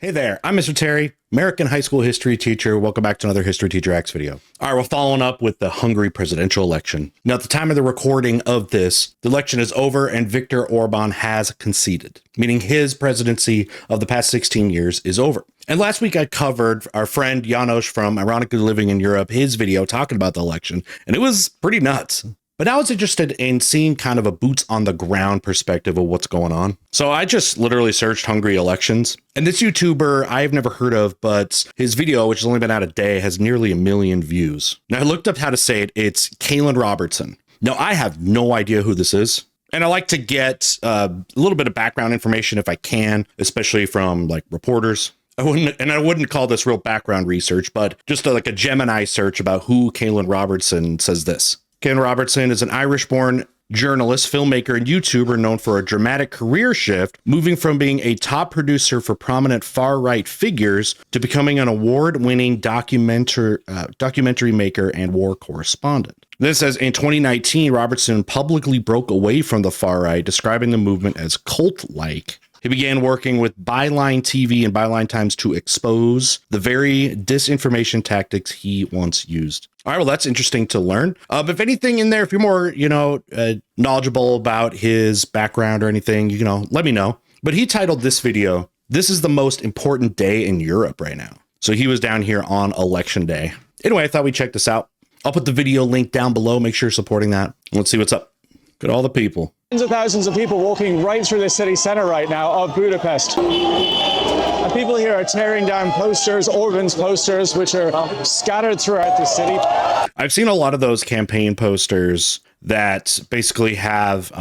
Hey there, I'm Mr. Terry, American high school history teacher. Welcome back to another History Teacher X video. All right, we're following up with the Hungary presidential election. Now, at the time of the recording of this, the election is over and Viktor Orbán has conceded, meaning his presidency of the past 16 years is over. And last week I covered our friend Janos from Ironically Living in Europe, his video talking about the election, and it was pretty nuts. But now I was interested in seeing kind of a boots on the ground perspective of what's going on. So I just literally searched Hungary elections, and this YouTuber I've never heard of, but his video, which has only been out a day, has nearly 1 million views. Now I looked up how to say it. It's Caolan Robertson. Now I have no idea who this is. And I like to get a little bit of background information if I can, especially from like reporters. I wouldn't call this real background research, but just like a Gemini search about who Caolan Robertson says this. Caolan Robertson is an Irish-born journalist, filmmaker, and YouTuber known for a dramatic career shift, moving from being a top producer for prominent far-right figures to becoming an award-winning documentary maker and war correspondent. This says in 2019, Robertson publicly broke away from the far-right, describing the movement as cult-like. He began working with Byline TV and Byline Times to expose the very disinformation tactics he once used. All right, well, that's interesting to learn. If anything in there, if you're more, knowledgeable about his background or anything, let me know. But he titled this video, "This is the most important day in Europe right now." So he was down here on election day. Anyway, I thought we'd check this out. I'll put the video link down below. Make sure you're supporting that. Let's see what's up. Look at all the people. Tens of thousands of people walking right through the city center right now of Budapest. And people here are tearing down posters, Orban's posters, which are scattered throughout the city. I've seen a lot of those campaign posters that basically have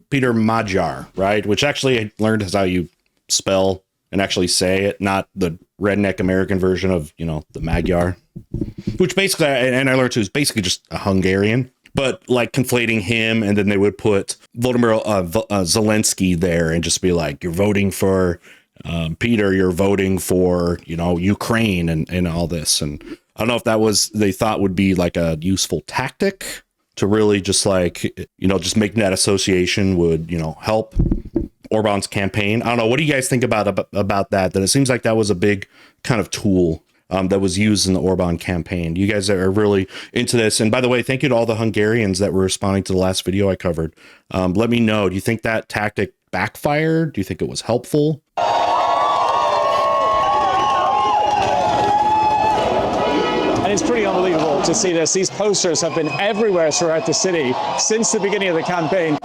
Peter Magyar, right? Which actually I learned is how you spell and actually say it, not the redneck American version of, the Magyar. Which basically, and I learned too, is basically just a Hungarian. But like conflating him, and then they would put Volodymyr Zelensky there and just be like, you're voting for Peter, you're voting for, Ukraine and all this. And I don't know if that was, they thought would be like a useful tactic to really just like, just making that association would, help Orban's campaign. I don't know. What do you guys think about that? That it seems like that was a big kind of tool that was used in the Orban campaign. You guys are really into this. And by the way, thank you to all the Hungarians that were responding to the last video I covered. Let me know. Do you think that tactic backfired? Do you think it was helpful? And it's pretty unbelievable to see this. These posters have been everywhere throughout the city since the beginning of the campaign.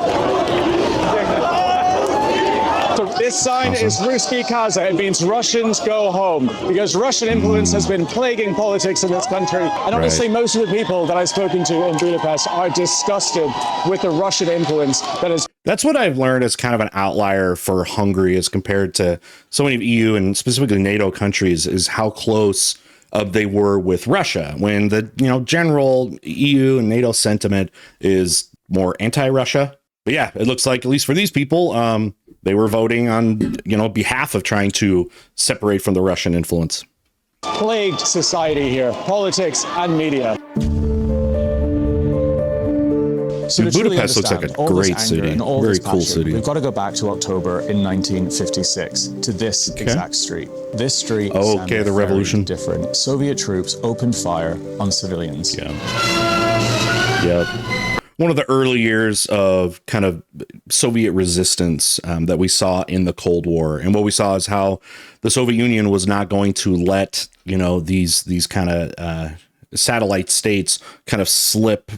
So this sign is Ruski Kaza. It means Russians go home, because Russian influence has been plaguing politics in this country. And honestly, most of the people that I've spoken to in Budapest are disgusted with the Russian influence that is. That's what I've learned as kind of an outlier for Hungary as compared to so many EU and specifically NATO countries, is how close they were with Russia, when the general EU and NATO sentiment is more anti-Russia. But yeah, it looks like, at least for these people, they were voting on, behalf of trying to separate from the Russian influence. Plagued society here, politics and media. So Budapest looks like a great city, very cool city. We've got to go back to October in 1956 to this exact street. This street. Oh, okay, the revolution. Different. Soviet troops opened fire on civilians. Yeah. Yep. One of the early years of kind of Soviet resistance that we saw in the Cold War. And what we saw is how the Soviet Union was not going to let, these kind of satellite states kind of slip,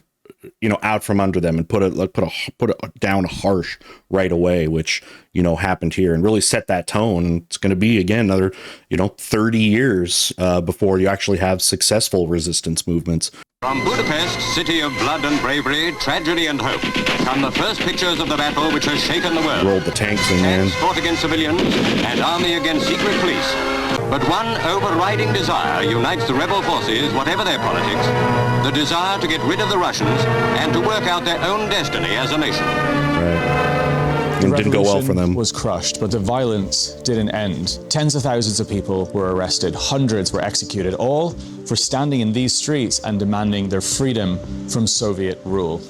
out from under them and put it down harsh right away, which, happened here and really set that tone. And it's going to be, again, another, 30 years before you actually have successful resistance movements. From Budapest, city of blood and bravery, tragedy and hope, come the first pictures of the battle which has shaken the world. Rolled the tanks in, man. Tanks fought against civilians and army against secret police. But one overriding desire unites the rebel forces, whatever their politics, the desire to get rid of the Russians and to work out their own destiny as a nation. Right. It didn't go well for them. Was crushed, but the violence didn't end. Tens of thousands of people were arrested. Hundreds were executed, all for standing in these streets and demanding their freedom from Soviet rule.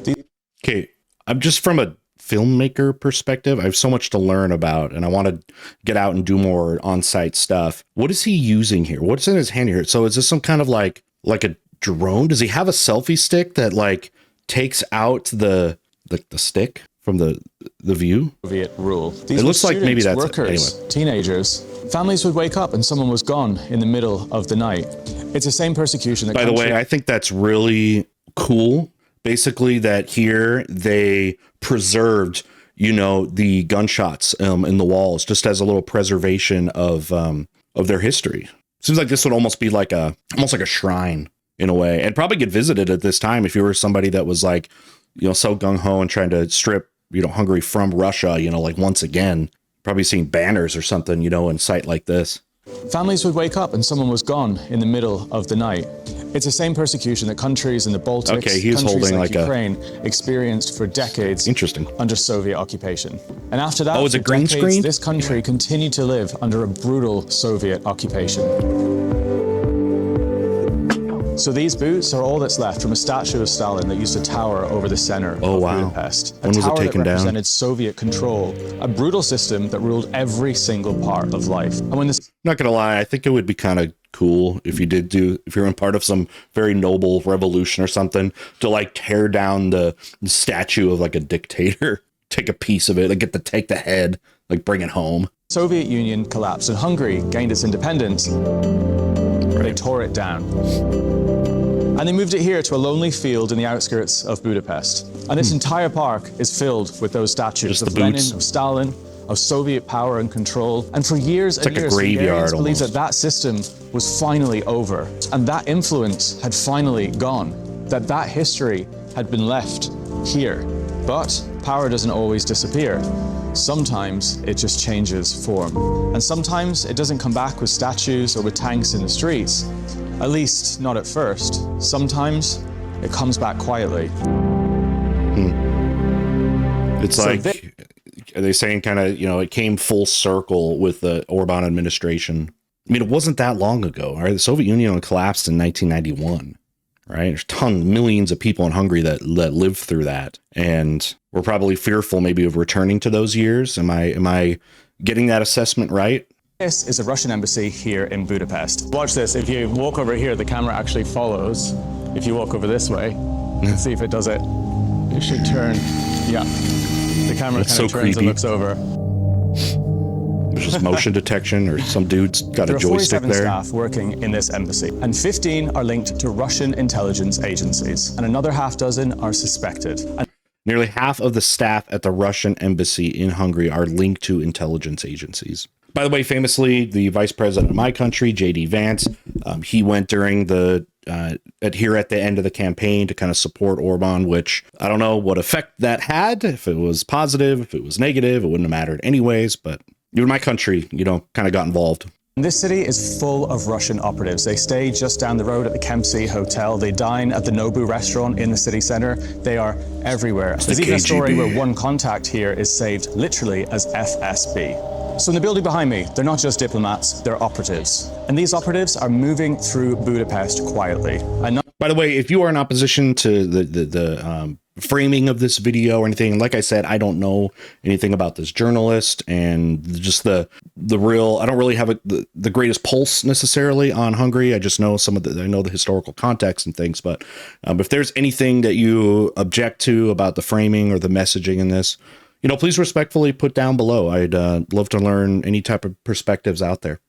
Okay, I'm just from a filmmaker perspective, I have so much to learn about, and I want to get out and do more on-site stuff. What is he using here? What's in his hand here? So is this some kind of like a drone? Does he have a selfie stick that like takes out the stick from the view? Soviet rule. It looks like maybe that's workers, anyway. Teenagers. Families would wake up and someone was gone in the middle of the night. It's the same persecution that. By the way, I think that's really cool. Basically, that here they preserved, the gunshots in the walls just as a little preservation of their history. Seems like this would almost be like almost like a shrine in a way, and probably get visited at this time if you were somebody that was like, so gung ho and trying to strip, Hungary from Russia, like once again, probably seeing banners or something, in sight like this. Families would wake up and someone was gone in the middle of the night. It's the same persecution that countries in the Baltics, okay, he was countries holding like like Ukraine experienced for decades. Interesting. Under Soviet occupation. And after that, it's a green decades, screen? This country continued to live under a brutal Soviet occupation. So these boots are all that's left from a statue of Stalin that used to tower over the center of Budapest. When was it taken down? Represented Soviet control, a brutal system that ruled every single part of life. And when this, not gonna lie, I think it would be kind of cool if you're in part of some very noble revolution or something, to like tear down the statue of like a dictator, take a piece of it, like get to take the head, like bring it home. Soviet Union collapsed and Hungary gained its independence. They tore it down. And they moved it here to a lonely field in the outskirts of Budapest. And this entire park is filled with those statues of Lenin, of Stalin, of Soviet power and control. And for years and years, Hungarians believed that system was finally over. And that influence had finally gone. That history had been left here. But power doesn't always disappear. Sometimes it just changes form. And sometimes it doesn't come back with statues or with tanks in the streets. At least not at first. Sometimes it comes back quietly. It's so like, are they saying kind of, it came full circle with the Orban administration? I mean, it wasn't that long ago, right? The Soviet Union collapsed in 1991, right? There's millions of people in Hungary that lived through that. And we're probably fearful maybe of returning to those years. Am I getting that assessment right? This is a Russian embassy here in Budapest. Watch this. If you walk over here, the camera actually follows. If you walk over this way, let's see if it does it. It should turn. Yeah. The camera kind of turns and looks over. There's just motion detection, or some dude's got a joystick there. There are 47 staff working in this embassy, and 15 are linked to Russian intelligence agencies, and another half dozen are suspected. Nearly half of the staff at the Russian embassy in Hungary are linked to intelligence agencies. By the way, famously, the vice president of my country, J.D. Vance, he went during here at the end of the campaign to kind of support Orban, which I don't know what effect that had. If it was positive, if it was negative, it wouldn't have mattered anyways. But even my country, kind of got involved. This city is full of Russian operatives. They stay just down the road at the Kempsey Hotel. They dine at the Nobu restaurant in the city center. They are everywhere. There's even a story where one contact here is saved literally as FSB. So in the building behind me, they're not just diplomats, they're operatives. And these operatives are moving through Budapest quietly. By the way, if you are in opposition to the framing of this video or anything, like I said, I don't know anything about this journalist, and just the real, I don't really have the greatest pulse necessarily on Hungary. I just know I know the historical context and things, but if there's anything that you object to about the framing or the messaging in this, please respectfully put down below. I'd love to learn any type of perspectives out there.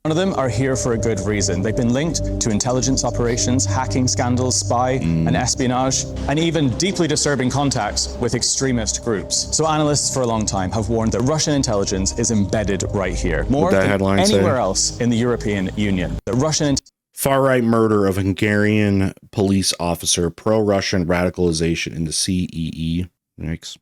None of them are here for a good reason. They've been linked to intelligence operations, hacking scandals, spy and espionage, and even deeply disturbing contacts with extremist groups. So analysts for a long time have warned that Russian intelligence is embedded right here, more than anywhere else in the European Union. The Russian far-right murder of Hungarian police officer, pro-Russian radicalization in the CEE. Next.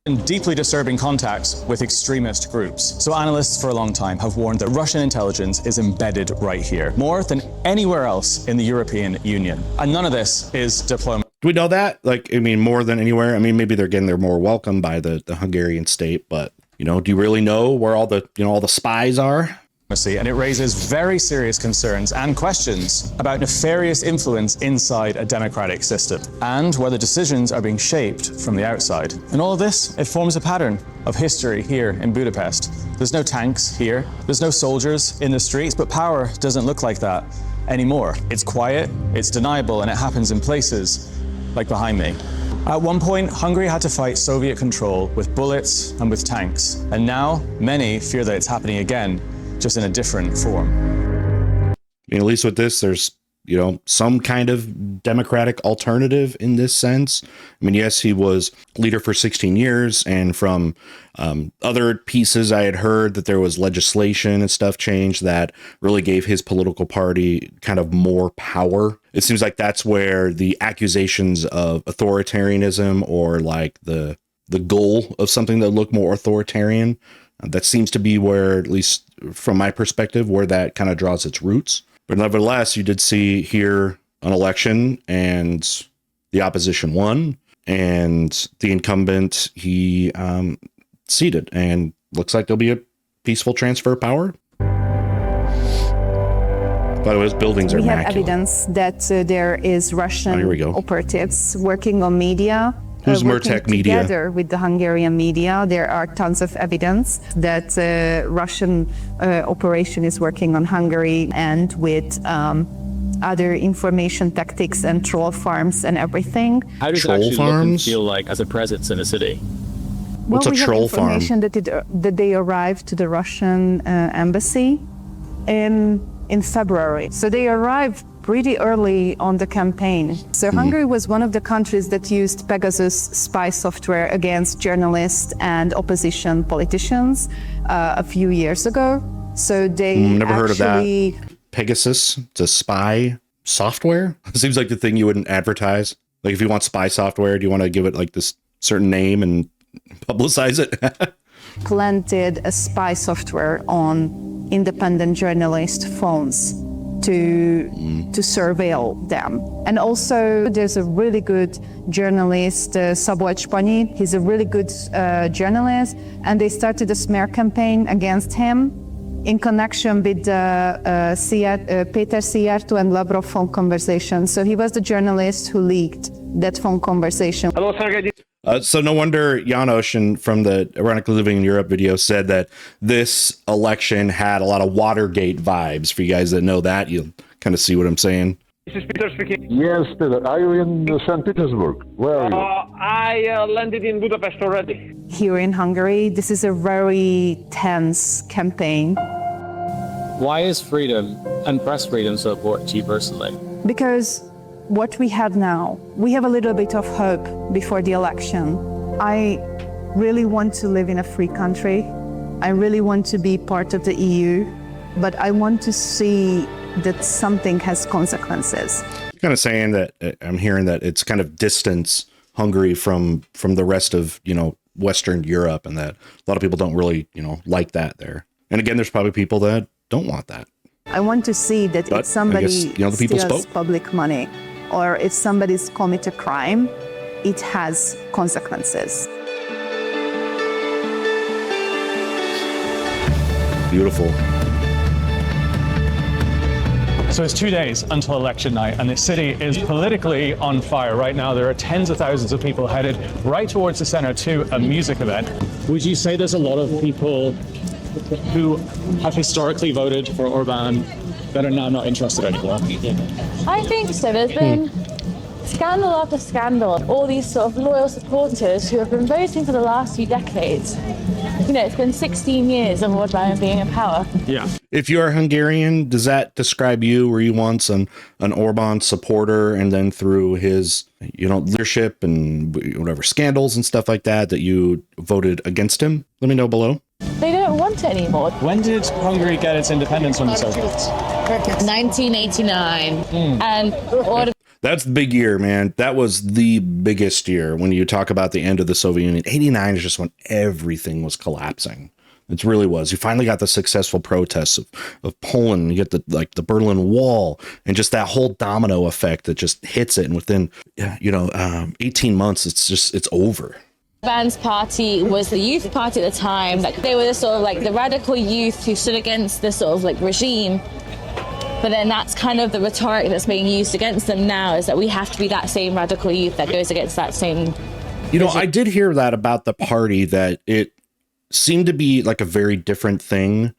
And deeply disturbing contacts with extremist groups. So analysts for a long time have warned that Russian intelligence is embedded right here, more than anywhere else in the European Union. And none of this is diplomacy. Do we know that? More than anywhere? Maybe they're more welcomed by the Hungarian state, but, do you really know where all the, all the spies are? and it raises very serious concerns and questions about nefarious influence inside a democratic system and whether decisions are being shaped from the outside. And all of this, it forms a pattern of history here in Budapest. There's no tanks here, there's no soldiers in the streets, but power doesn't look like that anymore. It's quiet, it's deniable, and it happens in places like behind me. At one point, Hungary had to fight Soviet control with bullets and with tanks. And now, many fear that it's happening again, just in a different form. I mean, at least with this, there's, you know, some kind of democratic alternative in this sense. I mean, yes, he was leader for 16 years. And from other pieces, I had heard that there was legislation and stuff changed that really gave his political party kind of more power. It seems like that's where the accusations of authoritarianism or like the goal of something that looked more authoritarian, that seems to be where, at least from my perspective, where that kind of draws its roots. But nevertheless, you did see here an election and the opposition won, and the incumbent, he ceded, and looks like there'll be a peaceful transfer of power. By the way, those buildings are immaculate. We have evidence that there is Russian operatives working on media. Who's Mertek Media? Together with the Hungarian media, there are tons of evidence that Russian operation is working on Hungary and with other information tactics and troll farms and everything. How does it actually look and feel like as a presence in a city? What's a troll farm? We have information that they arrived to the Russian embassy in February. So they arrived pretty early on the campaign. So Hungary was one of the countries that used Pegasus spy software against journalists and opposition politicians a few years ago. So they never heard of that. Pegasus, it's a spy software? It seems like the thing you wouldn't advertise. Like if you want spy software, do you want to give it like this certain name and publicize it? Planted a spy software on independent journalist phones to surveil them. And also there's a really good journalist, Szabolcs Panyi. He's a really good journalist, and they started a smear campaign against him in connection with the Péter Szijjártó and Lavrov phone conversation. So he was the journalist who leaked that phone conversation. Hello, Sergey. So no wonder Janos from the Ironically Living in Europe video said that this election had a lot of Watergate vibes. For you guys that know that, you'll kind of see what I'm saying. This is Peter speaking. Yes, Peter. Are you in St. Petersburg? Where are you? I landed in Budapest already. Here in Hungary, this is a very tense campaign. Why is freedom and press freedom so important to you personally? Because what we have now, we have a little bit of hope before the election. I really want to live in a free country. I really want to be part of the EU, but I want to see that something has consequences. Kind of saying that I'm hearing that it's kind of distance Hungary from the rest of, you know, Western Europe, and that a lot of people don't really, you know, like that there. And again, there's probably people that don't want that. I want to see that but if somebody the people steals spoke. Public money, or if somebody's commit a crime, it has consequences. Beautiful. So it's 2 days until election night, and the city is politically on fire right now. There are tens of thousands of people headed right towards the center to a music event. Would you say there's a lot of people who have historically voted for Orban that are now not interested anymore? I think so. There's been scandal after scandal. All these sort of loyal supporters who have been voting for the last few decades. You know, it's been 16 years of Orban being in power. Yeah. If you're Hungarian, does that describe you? Were you once an Orban supporter, and then through his, you know, leadership and whatever scandals and stuff like that, that you voted against him? Let me know below. They don't want it anymore. When did Hungary get its independence from the Soviets? 1989. And That's the big year, man. That was the biggest year when you talk about the end of the Soviet Union. 89 is just when everything was collapsing. It really was. You finally got the successful protests of Poland. You get the Berlin Wall, and just that whole domino effect that just hits it. And within, 18 months, it's over. Orban's party was the youth party at the time. Like, they were the sort of like the radical youth who stood against the sort of like regime. But then that's kind of the rhetoric that's being used against them now, is that we have to be that same radical youth that goes against that same. You know, I did hear that about the party, that it seemed to be like a very different thing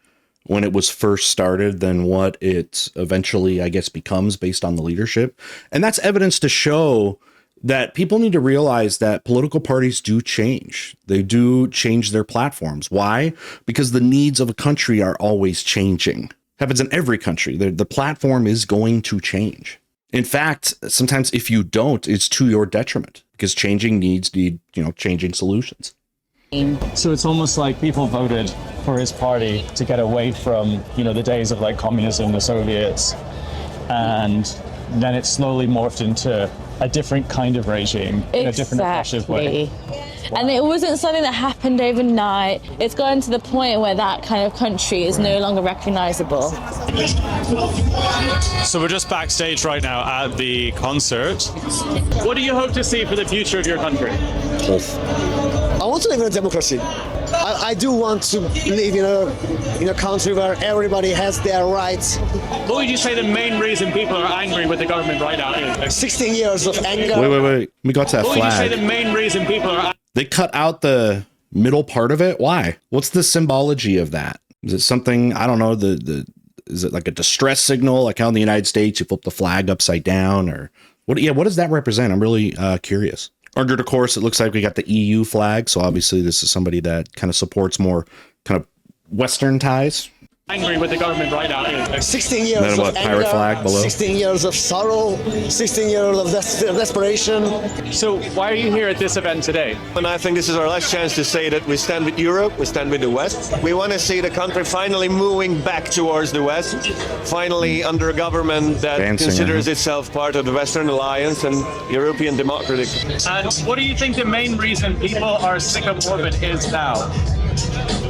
when it was first started than what it eventually, I guess, becomes based on the leadership. And that's evidence to show that people need to realize that political parties do change. They do change their platforms. Why? Because the needs of a country are always changing. Happens in every country. The platform is going to change. In fact, sometimes if you don't, it's to your detriment, because changing needs need, you know, changing solutions. So it's almost like people voted for his party to get away from, you know, the days of like communism, the Soviets, and then it slowly morphed into a different kind of regime in a different oppressive way. And it wasn't something that happened overnight. It's gotten to the point where that kind of country is no longer recognizable. So we're just backstage right now at the concert. What do you hope to see for the future of your country? I want to live in a democracy. I do want to live in a country where everybody has their rights. What would you say the main reason people are angry with the government right now is? 16 years of anger. Wait. We got to that What flag. would you say the main reason people are They cut out the middle part of it. Why? What's the symbology of that? Is it something, I don't know, is it like a distress signal, like how in the United States you flip the flag upside down, or what? Yeah, what does that represent? I'm really curious. Under the course, it looks like we got the EU flag. So obviously this is somebody that kind of supports more kind of Western ties. angry with the government right now is? 16 years Then of what, pirate anger, flag below? 16 years of sorrow, 16 years of desperation. So why are you here at this event today? And I think this is our last chance to say that we stand with Europe, we stand with the West. We want to see the country finally moving back towards the West, finally under a government that considers itself part of the Western Alliance and European democratic. And what do you think the main reason people are sick of Orban is now?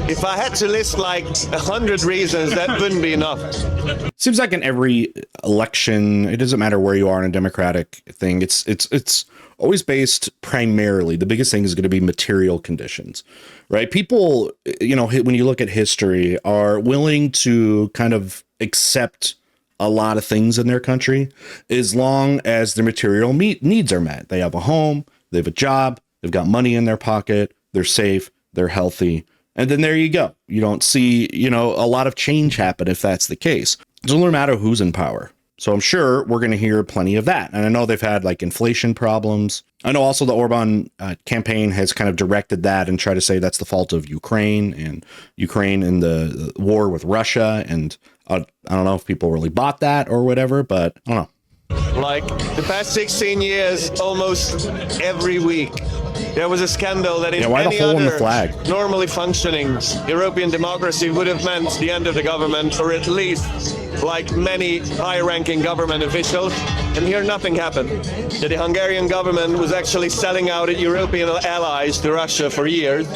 If I had to list like 100 reasons, that wouldn't be enough. Seems like in every election, it doesn't matter where you are in a democratic thing. It's always based primarily. The biggest thing is going to be material conditions, right? People, you know, when you look at history, are willing to kind of accept a lot of things in their country as long as their material needs are met. They have a home, they have a job, they've got money in their pocket, they're safe, they're healthy. And then there you go. You don't see, you know, a lot of change happen if that's the case. It doesn't really matter who's in power. So I'm sure we're going to hear plenty of that. And I know they've had like inflation problems. I know also the Orban campaign has kind of directed that and tried to say that's the fault of Ukraine and the war with Russia. And I don't know if people really bought that or whatever, but I don't know. Like the past 16 years, almost every week, there was a scandal that in why the any hole in the other flag? normally functioning European democracy would have meant the end of the government, or at least like many high-ranking government officials. And here nothing happened. The Hungarian government was actually selling out its European allies to Russia for years,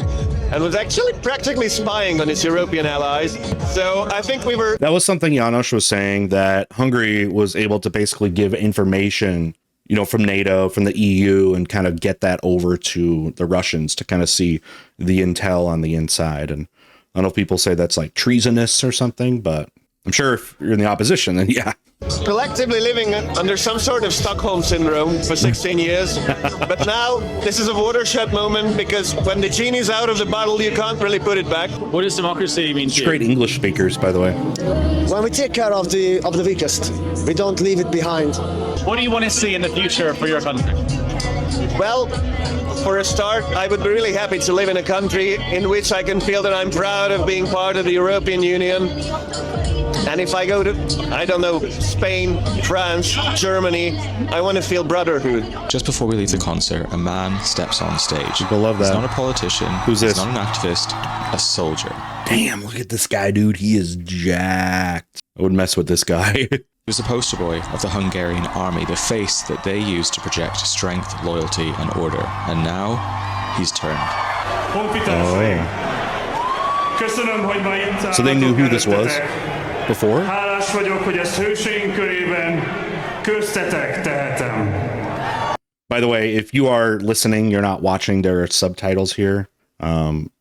and was actually practically spying on its European allies. So I think That was something János was saying, that Hungary was able to basically give information, you know, from NATO, from the EU, and kind of get that over to the Russians to kind of see the intel on the inside. And I don't know if people say that's like treasonous or something, but I'm sure if you're in the opposition, then yeah. collectively living under some sort of Stockholm syndrome for 16 years. But now this is a watershed moment, because when the genie's out of the bottle, you can't really put it back. What does democracy mean to you? Great English speakers, by the way. When we take care of the weakest, we don't leave it behind. What do you want to see in the future for your country? Well, for a start, I would be really happy to live in a country in which I can feel that I'm proud of being part of the European Union. And if I go to, I don't know, Spain, France, Germany, I want to feel brotherhood. Just before we leave the concert, a man steps on stage. People love that. He's not a politician. Who's this? He's not an activist. A soldier. Damn, look at this guy, dude. He is jacked. I would mess with this guy. He was the poster boy of the Hungarian army, the face that they used to project strength, loyalty, and order. And now, he's turned. So they knew who this was before? Hálás vagyok, hogy ezt hőseink körében köztetek tehetem. By the way, if you are listening, you're not watching, there are subtitles here. I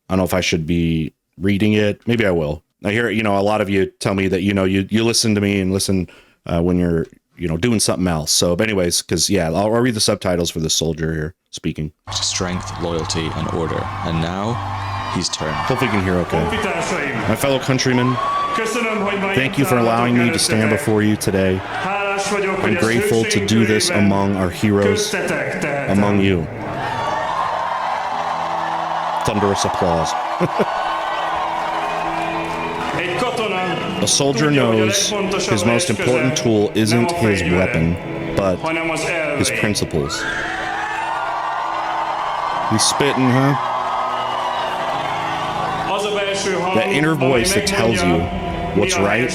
don't know if I should be reading it. Maybe I will. I hear, you know, a lot of you tell me that, you know, you listen to me and listen when you're, you know, doing something else. So, but anyways, because yeah, I'll read the subtitles for this soldier here speaking. Strength, loyalty, and order. And now he's turned. Hopefully you can hear okay. My fellow countrymen, thank you for allowing me to stand before you today. I'm grateful to do this among our heroes, among you. Thunderous applause. A soldier knows his most important tool isn't his weapon, but his principles. He's spitting, huh? That inner voice that tells you what's right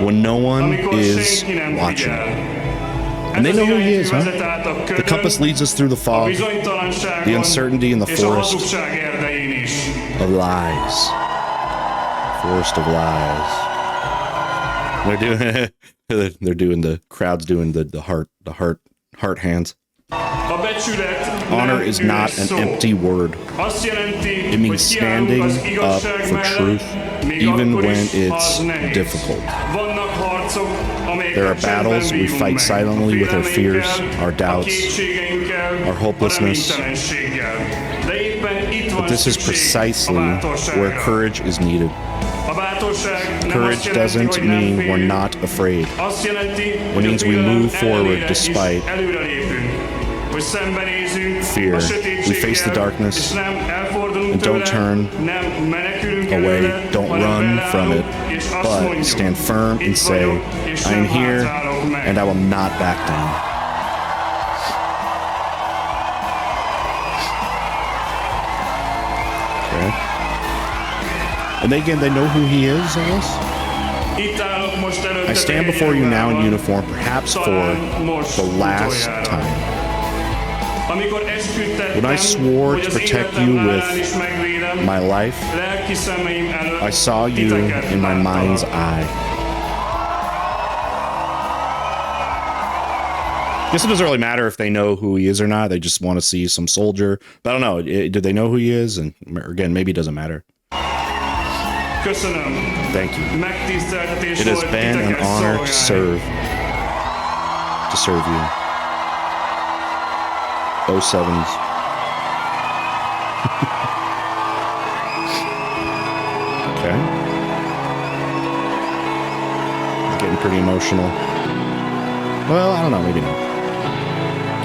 when no one is watching. And they know who he is, huh? The compass leads us through the fog, the uncertainty in the forest of lies. Forest of lies. They're doing the crowd's doing the heart hands. Honor is not an empty word. It means standing up for truth, even when it's difficult. There are battles we fight silently with our fears, our doubts, our hopelessness. But this is precisely where courage is needed. Courage doesn't mean we're not afraid. It means we move forward despite fear. We face the darkness and don't turn away, don't run from it, but stand firm and say, I am here and I will not back down. And again, they know who he is, I guess. I stand before you now in uniform, perhaps for the last time. When I swore to protect you with my life, I saw you in my mind's eye. I guess it doesn't really matter if they know who he is or not. They just want to see some soldier. But I don't know. Do they know who he is? And again, maybe it doesn't matter. Thank you. It has been an honor to serve you. 07s. Okay. It's getting pretty emotional. Well, I don't know, maybe not.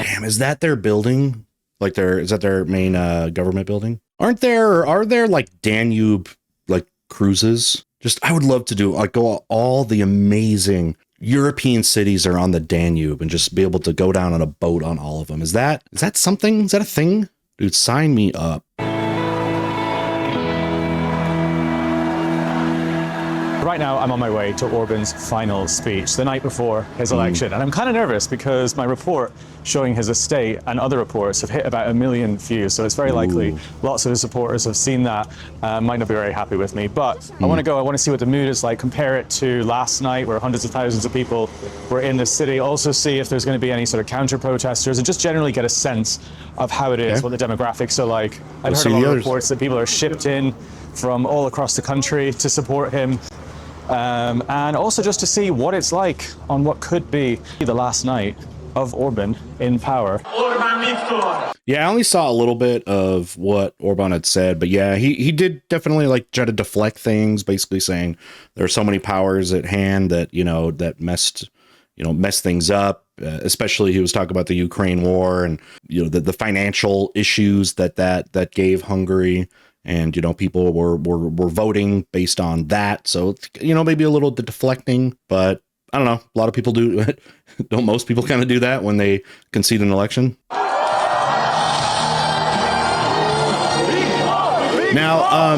Damn, is that their building? Like is that their main government building? Are there like Danube like cruises? I would love to do like go all the amazing European cities are on the Danube and just be able to go down on a boat on all of them. Is that something? Is that a thing? Dude, sign me up. Right now, I'm on my way to Orban's final speech, the night before his election. And I'm kind of nervous because my report showing his estate and other reports have hit about 1 million views. So it's very likely lots of his supporters have seen that, might not be very happy with me. But I want to see what the mood is like, compare it to last night where hundreds of thousands of people were in the city. Also see if there's going to be any sort of counter-protesters and just generally get a sense of how it is, what the demographics are like. I've heard a lot of reports that people are shipped in from all across the country to support him. And also just to see what it's like on what could be the last night of Orban in power. Yeah, I only saw a little bit of what Orban had said, but yeah, he did definitely like try to deflect things, basically saying there are so many powers at hand that, that messed things up. Especially he was talking about the Ukraine war and, the financial issues that gave Hungary. And, people were voting based on that. So, maybe a little deflecting, but I don't know. A lot of people do. Don't most people kind of do that when they concede an election? Now,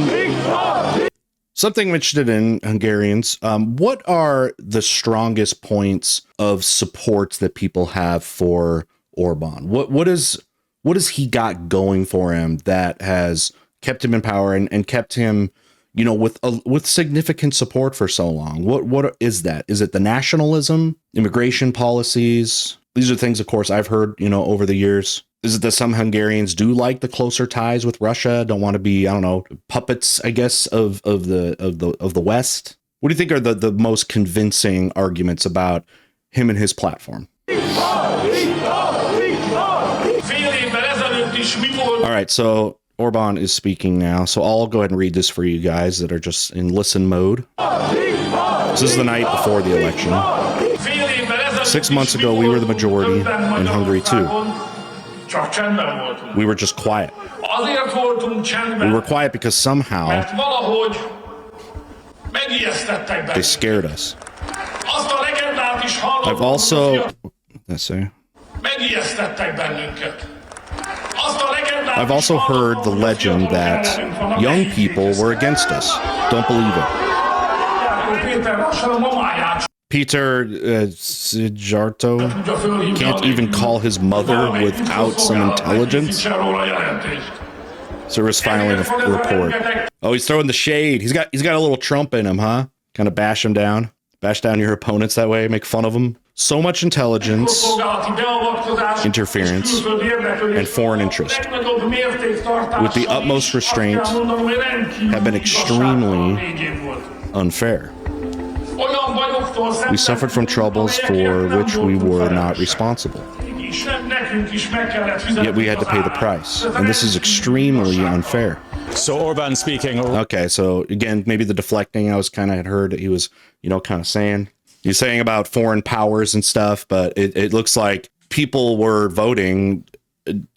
something I'm interested in, Hungarians. What are the strongest points of supports that people have for Orban? What has he got going for him that has kept him in power and kept him, with significant support for so long? What is that? Is it the nationalism, immigration policies, These are things, of course, I've heard, over the years. Is it that some Hungarians do like the closer ties with Russia? Don't want to be, I don't know, puppets, I guess, of the West. What do you think are the most convincing arguments about him and his platform? All right, so Orban is speaking now, so I'll go ahead and read this for you guys that are just in listen mode. This is the night before the election. 6 months ago, we were the majority in Hungary too. We were just quiet. We were quiet because somehow they scared us. I've also... I've also heard the legend that young people were against us. Don't believe it. Peter Sijarto can't even call his mother without some intelligence. So he's filing a report. Oh, he's throwing the shade. He's got a little Trump in him, huh? Kind of bash him down. Bash down your opponents that way. Make fun of them. So much intelligence, interference, and foreign interest, with the utmost restraint, have been extremely unfair. We suffered from troubles for which we were not responsible. Yet we had to pay the price, and this is extremely unfair. So Orban speaking. Okay, so again, maybe the deflecting I had heard that he was, kind of saying. He's saying about foreign powers and stuff, but it looks like people were voting,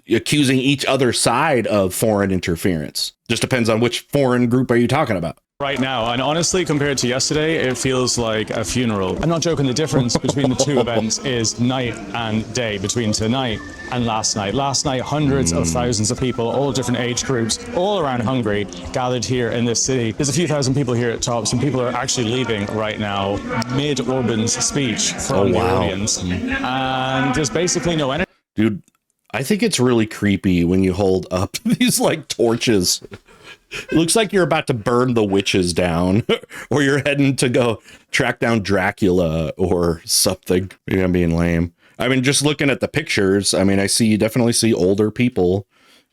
accusing each other side of foreign interference. Just depends on which foreign group are you talking about. Right now, and honestly, compared to yesterday, it feels like a funeral. I'm not joking, the difference between the two events is night and day, between tonight and last night. Last night, hundreds of thousands of people, all different age groups, all around Hungary, gathered here in this city. There's a few thousand people here at top. Some people are actually leaving right now, mid-Orban's speech from the audience. And there's basically no energy. Dude, I think it's really creepy when you hold up these, torches. It looks like you're about to burn the witches down, or you're heading to go track down Dracula or something. Maybe I'm being lame. I mean, just looking at the pictures, I mean, definitely see older people,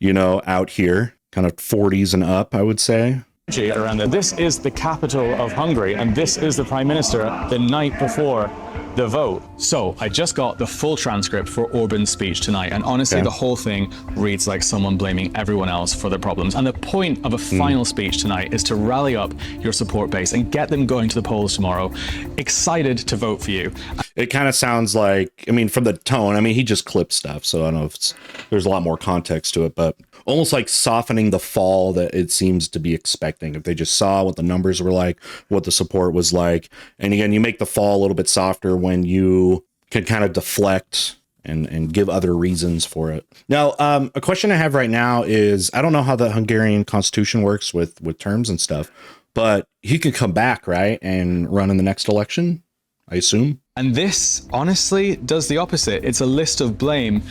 out here, kind of 40s and up, I would say. Around there. This is the capital of Hungary, and this is the Prime Minister the night before the vote. So I just got the full transcript for Orban's speech tonight, and honestly, the whole thing reads like someone blaming everyone else for their problems. And the point of a final speech tonight is to rally up your support base and get them going to the polls tomorrow, excited to vote for you. It kind of sounds like, from the tone, he just clipped stuff, so I don't know if there's a lot more context to it, but almost like softening the fall that it seems to be expecting. If they just saw what the numbers were like, what the support was like. And again, you make the fall a little bit softer when you can kind of deflect and give other reasons for it. Now, a question I have right now is, I don't know how the Hungarian constitution works with terms and stuff, but he could come back, right, and run in the next election, I assume. And this, honestly, does the opposite. It's a list of blame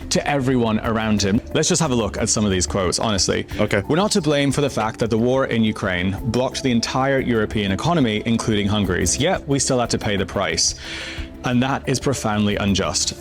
to everyone around him. Let's just have a look at some of these quotes, honestly. Okay. We're not to blame for the fact that the war in Ukraine blocked the entire European economy, including Hungary's, yet we still had to pay the price. And that is profoundly unjust.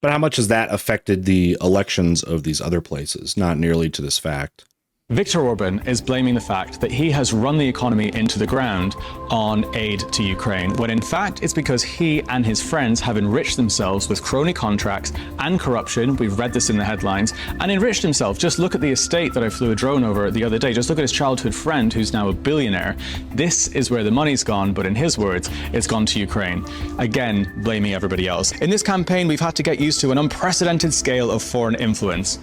But how much has that affected the elections of these other places? Not nearly to this fact. Viktor Orbán is blaming the fact that he has run the economy into the ground on aid to Ukraine, when in fact it's because he and his friends have enriched themselves with crony contracts and corruption. We've read this in the headlines, and enriched himself. Just look at the estate that I flew a drone over the other day. Just look at his childhood friend who's now a billionaire. This is where the money's gone, but in his words, it's gone to Ukraine. Again, blaming everybody else. In this campaign, we've had to get used to an unprecedented scale of foreign influence.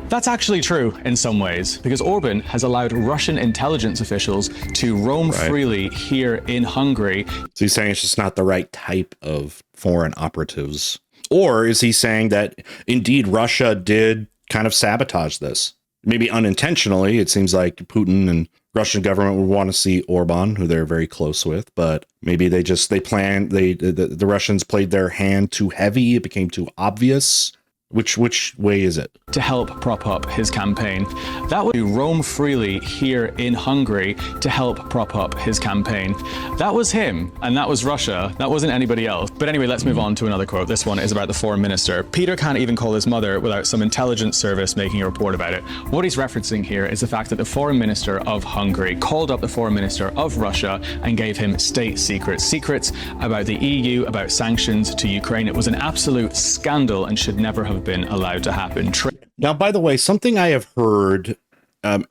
That's actually true in some ways, because Orban has allowed Russian intelligence officials to roam freely here in Hungary. So he's saying it's just not the right type of foreign operatives. Or is he saying that indeed Russia did kind of sabotage this? Maybe unintentionally. It seems like Putin and Russian government would want to see Orban, who they're very close with, but maybe the Russians played their hand too heavy. It became too obvious. Which way is it? To help prop up his campaign. That would roam freely here in Hungary to help prop up his campaign. That was him, and that was Russia. That wasn't anybody else. But anyway, let's move on to another quote. This one is about the foreign minister. Peter can't even call his mother without some intelligence service making a report about it. What he's referencing here is the fact that the foreign minister of Hungary called up the foreign minister of Russia and gave him state secrets about the EU, about sanctions to Ukraine. It was an absolute scandal and should never have been allowed to happen. Now, by the way, something I have heard, I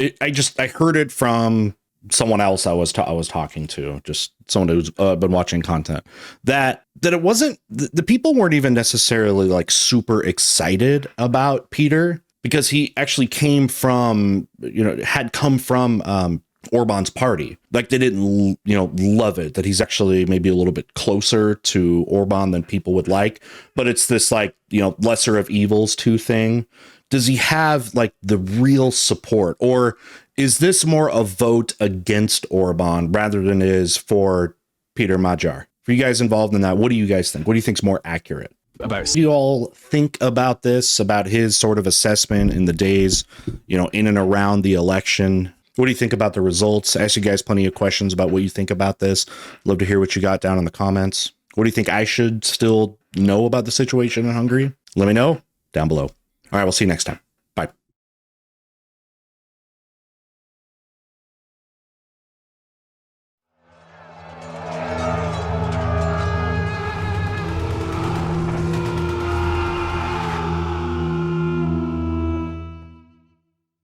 heard it from someone else I was talking to, just someone who's been watching content, that it wasn't, the people weren't even necessarily like super excited about Peter, because he actually had come from Orban's party. Like, they didn't, love it, that he's actually maybe a little bit closer to Orban than people would like. But it's this like, lesser of evils 2 thing. Does he have like the real support, or is this more a vote against Orban rather than it is for Peter Magyar? For you guys involved in that, what do you guys think? What do you think is more accurate? What do you all think about this, about his sort of assessment in the days, in and around the election? What do you think about the results? I asked you guys plenty of questions about what you think about this. Love to hear what you got down in the comments. What do you think I should still know about the situation in Hungary? Let me know down below. All right, we'll see you next time.